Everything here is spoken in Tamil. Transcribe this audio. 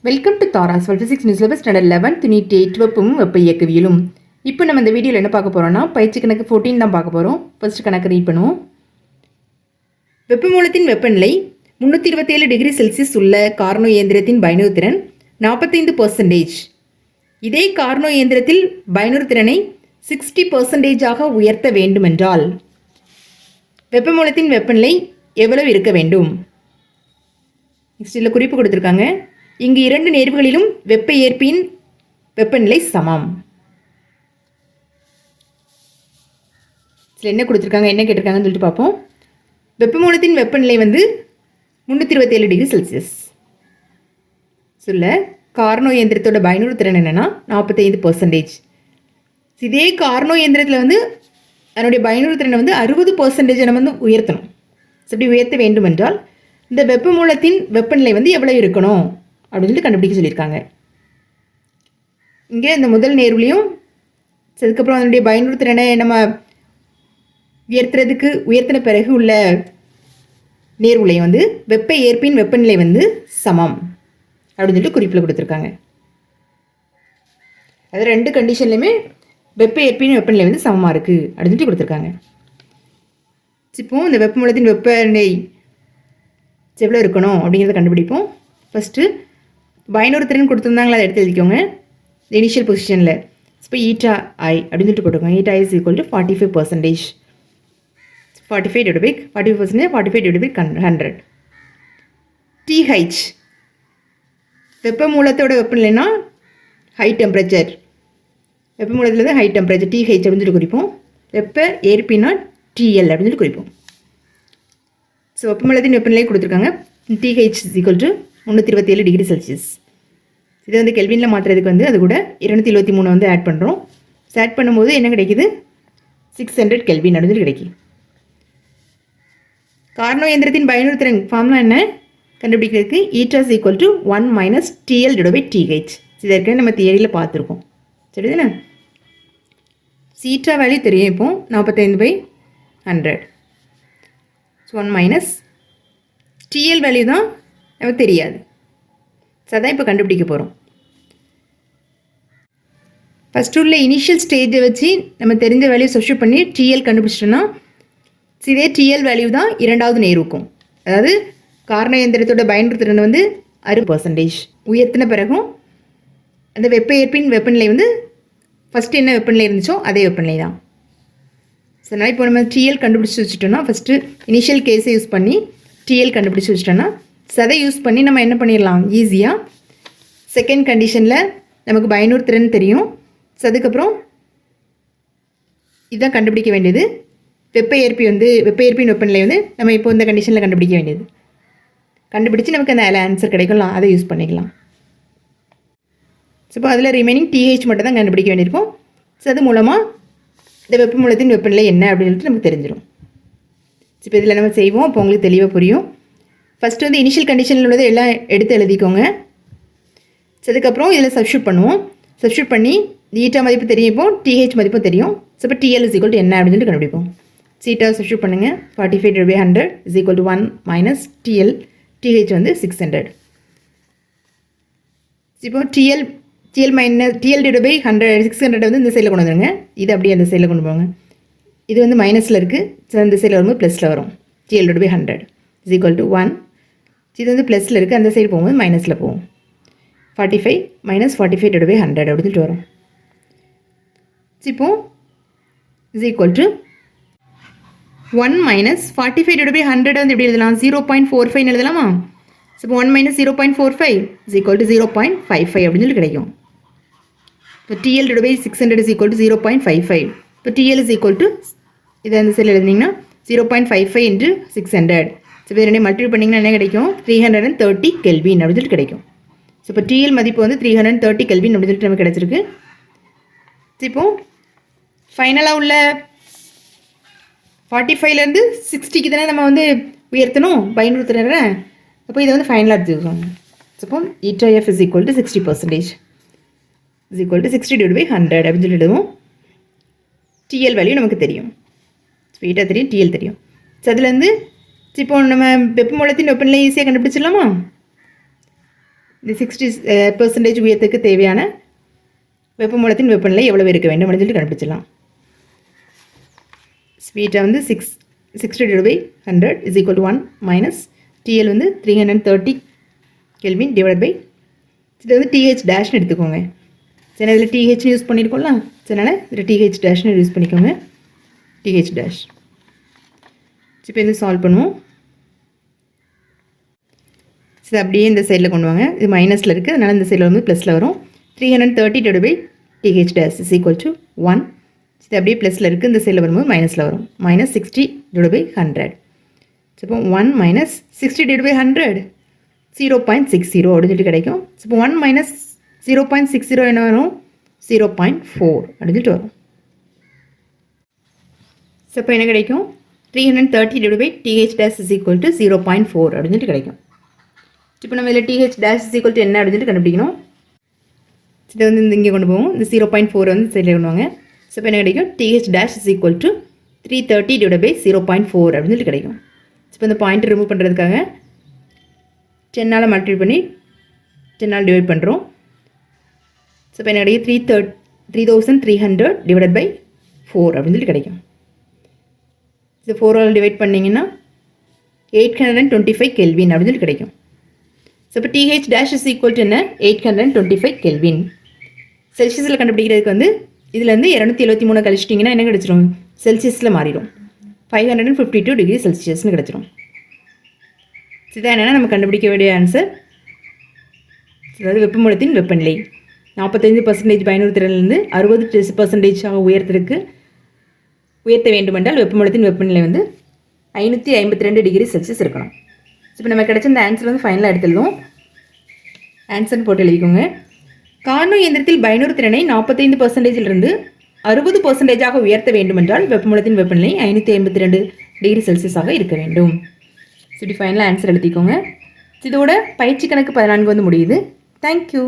Welcome to Tara's physics new syllabus standard 11 unit 8 வெப்பமும் வெப்ப இயக்கவியலும். இப்போ நம்ம இந்த வீடியோவில் என்ன பார்க்க போகிறோம்னா பயிற்சி கணக்கு 14 தான் பார்க்க போகிறோம். ஃபர்ஸ்ட் கணக்கு ரீட் பண்ணுவோம். வெப்பமூலத்தின் வெப்பநிலை 327 டிகிரி செல்சியஸ் உள்ள கார்னோ இயந்திரத்தின் பயனுறுதிறன் 45%. இதே கார்னோ இயந்திரத்தில் பயனுறுதிறனை 60% உயர்த்த வேண்டுமென்றால் வெப்பமூலத்தின் வெப்பநிலை எவ்வளவு இருக்க வேண்டும்? நெக்ஸ்ட் இதில் குறிப்பு கொடுத்துருக்காங்க. இங்கு இரண்டு நேர்வுகளிலும் வெப்ப ஏற்பியின் வெப்பநிலை சமம். என்ன கொடுத்துருக்காங்க, என்ன கேட்டிருக்காங்கன்னு சொல்லிட்டு பார்ப்போம். வெப்பமூலத்தின் வெப்பநிலை 327 டிகிரி செல்சியஸ் சொல்ல கார்னோ இயந்திரத்தோட பயனுறுதிறன் என்னென்னா 45%. இதே கார்னோ இயந்திரத்தில் அதனுடைய பயனுறுதிறனை 60% நம்ம உயர்த்தணும். அப்படி உயர்த்த வேண்டும் என்றால் இந்த வெப்பமூலத்தின் வெப்பநிலை எவ்வளோ இருக்கணும் அப்படின்னு சொல்லிட்டு கண்டுபிடிக்க சொல்லியிருக்காங்க. இங்கே இந்த முதல் நேர்வுலையும் அதுக்கப்புறம் அதனுடைய பயனுறுதிறனை நம்ம உயர்த்தின பிறகு உள்ள நேர்வுலையும் வெப்ப ஏற்பின் வெப்பநிலை சமம் அப்படின்னு சொல்லிட்டு குறிப்பில் கொடுத்துருக்காங்க. அது ரெண்டு கண்டிஷன்லையுமே வெப்ப ஏற்பின் வெப்பநிலை சமமாக இருக்குது அப்படின்னு சொல்லிட்டு கொடுத்துருக்காங்க. இப்போ இந்த வெப்பமூலத்தின் வெப்பநிலை எவ்வளோ இருக்கணும் அப்படிங்கிறத கண்டுபிடிப்போம். ஃபஸ்ட்டு பயனுறுதிறன் கொடுத்துருந்தாங்களா, அதை எடுத்து எழுதிக்கோங்க. இனிஷியல் பொசிஷனில் இப்போ ஈட்டா ஐ அப்படின்னு சொல்லிட்டு போட்டுக்கோங்க. Eta is equal to 45%. 45 divide by 45%, 45 divide by 100. TH வெப்பமூலத்தோட வெப்பநிலைனா ஹை டெம்பரேச்சர். வெப்பமூலத்தில் ஹை டெம்பரேச்சர் TH அப்படின்னு சொல்லிட்டு குறிப்போம். வெப்ப ஏற்பினா TL அப்படின்னு சொல்லி குறிப்போம். ஸோ வெப்பமூலத்தின் வெப்பநிலை கொடுத்துருக்காங்க. TH is equal to 327 degree Celsius. இது கெல்வினில் மாற்றுறதுக்கு அது கூட 223 ஆட் பண்ணுறோம். ஆட் பண்ணும்போது என்ன கிடைக்குது, 600 கெல்வின் அப்படின்னு கிடைக்கும். கார்னோ இயந்திரத்தின் பயனுறுதிறன் ஃபார்முலா என்ன கண்டுபிடிக்கிறதுக்கு eta is equal to 1 - TL divide by TH. இது ஏற்கனவே நம்ம தியரியில் பார்த்துருக்கோம். சரிதானே? ஈட்டா வேல்யூ தெரியும். இப்போ 45/100. 1 - TL வேல்யூ தான் நமக்கு தெரியாது. ஸோ அதான் இப்போ கண்டுபிடிக்க போகிறோம். ஃபஸ்ட்டு உள்ள இனிஷியல் ஸ்டேஜை வச்சு நம்ம தெரிஞ்ச வேல்யூ சப்ஸ்டிட்யூட் பண்ணி TL கண்டுபிடிச்சிட்டோன்னா இதே TL வேல்யூ தான் இரண்டாவது நேர்வுக்கும். அதாவது கார்னோ இயந்திரத்தோட பயனுறுதிறன் 60% உயர்த்தின பிறகும் அந்த வெப்ப ஏற்பின் வெப்பநிலை ஃபஸ்ட்டு என்ன வெப்பநிலை இருந்துச்சோ அதே வெப்பநிலை தான். ஸோ அதனால் இப்போ நம்ம TL கண்டுபிடிச்சி வச்சுட்டோன்னா ஃபஸ்ட்டு இனிஷியல் கேஸை யூஸ் பண்ணி TL கண்டுபிடிச்சி வச்சுட்டோன்னா அதை யூஸ் பண்ணி நம்ம என்ன பண்ணிடலாம், ஈஸியாக செகண்ட் கண்டிஷனில் நமக்கு பயனுறுதிறன் தெரியும். ஸோ அதுக்கப்புறம் இதுதான் கண்டுபிடிக்க வேண்டியது. வெப்ப ஏற்பின் வெப்பநிலை நம்ம இப்போ இந்த கண்டிஷனில் கண்டுபிடிக்க வேண்டியது. கண்டுபிடிச்சி நமக்கு அந்த ஆன்சர் கிடைக்கலாம், அதை யூஸ் பண்ணிக்கலாம். ஸோ இப்போ அதில் ரிமைனிங் TH மட்டும் தான் கண்டுபிடிக்க வேண்டியிருக்கும். ஸோ அது மூலமாக இந்த வெப்பமூலத்தின் வெப்பநிலை என்ன அப்படின்னு சொல்லிட்டு நமக்கு தெரிஞ்சிடும். இப்போ இதில் நம்ம செய்வோம், இப்போ உங்களுக்கு தெளிவாக புரியும். ஃபஸ்ட்டு இனிஷியல் கண்டிஷனில் உள்ளதை எல்லாம் எடுத்து எழுதிக்கோங்க. ஸோ அதுக்கப்புறம் இதில் சப்ஸ்டிட்யூட் பண்ணுவோம். சப்ஸ்டிட்யூட் பண்ணி ஈட்டா மதிப்பு தெரியும், இப்போ TH மதிப்பும் தெரியும். ஸோ இப்போ TL இஸ் ஈக்குவல் டு என்ன அப்படின்னு சொல்லிட்டு கண்டுபிடிப்போம். சீட்டா சப்ஸ்டிட்யூட் பண்ணுங்கள். 45/100 is equal to 1 - TL. TH 600. இப்போ TL டிவைட் பை 100 600 இந்த சைடில் கொண்டு வந்துடுங்க. இது அப்படியே அந்த சைடில் கொண்டு போங்க. இது மைனஸில் இருக்குது. ஸோ அந்த சைடில் வரும்போது ப்ளஸில் வரும். TL divide by 100 is equal to 1. இது ப்ளஸில் இருக்குது, அந்த சைடு போகும்போது மைனஸில் போகும். 45 - 45 டிவைட் பை 100 அப்படின்னு சொல்லிட்டு வரும். இப்போ is equal to 1 - 45 divide by 100 எப்படி எழுதலாம், 0.45 எழுதலாமா? ஸோ இப்போ 1 - 0.45 இஸ் ஈக்குவல் டு 0.55 அப்படின்னு சொல்லி கிடைக்கும். இப்போ TL divide by 600 is equal to 0.55. இப்போ TL இஸ் ஈக்குவல் டு இதை அந்த சைடில் எழுதினீங்கன்னா 0.55 × 600. ஸோ இது ரெண்டையும் மல்டிப்ளை பண்ணிங்கன்னா என்ன கிடைக்கும், 330 கெல்வின் அப்படின்னு சொல்லிட்டு கிடைக்கும். ஸோ இப்போ TL மதிப்பு 330 கெல்வின் அப்படின்னு சொல்லிட்டு நமக்கு கிடச்சிருக்கு. இப்போ ஃபைனலாக உள்ள 45லேருந்து 60க்கு தானே நம்ம உயர்த்தணும் பயனுறுத்துறேன். அப்போ இதை ஃபைனலாக எடுத்துக்கோங்க. ஸோ இப்போ eta F is equal to 60% is equal to 60 divide by 100 அப்படின்னு சொல்லிடுவோம். TL வேல்யூ நமக்கு தெரியும். ஈட்டா தெரியும், TL தெரியும். ஸோ அதுலேருந்து இப்போ நம்ம வெப்பமூலத்தின் வெப்பநிலை ஈஸியாக கண்டுபிடிச்சிடலாமா? இந்த 60% உயரத்துக்கு தேவையான வெப்பமூலத்தின் வெப்பநிலை எவ்வளவு இருக்க வேண்டும் அப்படின்னு சொல்லி கண்டுபிடிச்சிடலாம். ஸ்பீட்டை வந்து 60/100 is equal to 1 minus TL வந்து 330 கெல்வின் டிவைட் பை இதை வந்து TH டேஷ்னு எடுத்துக்கோங்க. சரி, இதில் TH யூஸ் பண்ணியிருக்கோம்ல, அதனால் இதில் TH டேஷ்னு யூஸ் பண்ணிக்கோங்க. TH dash. இப்போ இது சால்வ் பண்ணுவோம். இது அப்படியே இந்த சைடில் கொண்டு வாங்க. இது மைனஸில் இருக்குது, அதனால் இந்த சைடில் வந்து ப்ளஸில் வரும். 330 divide by TH dash is equal to 1. இது அப்படியே ப்ளஸில் இருக்குது, இந்த சைடில் வரும்போது மைனஸில் வரும். Minus 60 divide by 100. இப்போ 1 மைனஸ் 60 டிவைட் பை 100 0.60 அப்படின்னு சொல்லிட்டு கிடைக்கும். இப்போ 1 மைனஸ் 0.60 என்ன வரும்? 0.4 அப்படின்னு சொல்லிட்டு வரும். ஸோ இப்போ என்ன கிடைக்கும்? 330 divide by TH dash is equal to 0.4 அப்படின்னு சொல்லிட்டு கிடைக்கும். இப்போ நம்ம இதில் TH dash is equal to என்ன அப்படின்னு சொல்லிட்டு கண்டுபிடிக்கணும். இதை வந்து இந்த இங்கே கொண்டு போவோம். இந்த 0.4 வந்து சைடில் கொண்டு வாங்க. ஸோ இப்போ என்ன கிடைக்கும்? TH dash is equal to 330 divide by 0.4 அப்படின்னு சொல்லிட்டு கிடைக்கும். இப்போ இந்த பாயிண்ட் ரிமூவ் பண்ணுறதுக்காக 10ஆல் மல்டிப்ளை பண்ணி 10ஆல் டிவைட் பண்ணுறோம். ஸோ இப்போ என்ன கிடைக்கும்? 3300 டிவைட் பை 4 அப்படின்னு சொல்லி கிடைக்கும். இது 4ஆல் டிவைட் பண்ணிங்கன்னா 825 கெல்வின் அப்படின்னு சொல்லி கிடைக்கும். ஸோ இப்போ TH dash is equal to என்ன? 825 கெல்வின். செல்சியஸில் கண்டுபிடிக்கிறதுக்கு வந்து இதில் வந்து 273 கழிச்சிட்டிங்கன்னா என்ன கிடச்சிரும்? செல்சியஸில் மாறிடும். 552 டிகிரி செல்சியஸ்னு கிடச்சிரும். இதுதான் என்னென்னா நம்ம கண்டுபிடிக்க வேண்டிய ஆன்சர். அதாவது வெப்பமூலத்தின் வெப்பநிலை 45% பயனுறு திறனிலிருந்து 60% உயர்த்த வேண்டுமென்றால் வெப்பமூலத்தின் வெப்பநிலை வந்து 552 டிகிரி செல்சியஸ் இருக்கணும். இப்போ நம்ம கிடைச்ச இந்த ஆன்சர் வந்து ஃபைனலாக எடுத்துடலாம். ஆன்சர் போட்டு எழுதிக்கோங்க. கார்னோ இயந்திரத்தில் பயனுறு திறனை 45%லிருந்து 60% உயர்த்த வேண்டுமென்றால் வெப்பமூலத்தின் வெப்பநிலை 552 டிகிரி செல்சியஸாக இருக்க வேண்டும். இப்படி ஃபைனலாக ஆன்சர் எழுதிக்கோங்க. இதோட பயிற்சி கணக்கு 14 வந்து முடியுது. தேங்க்யூ.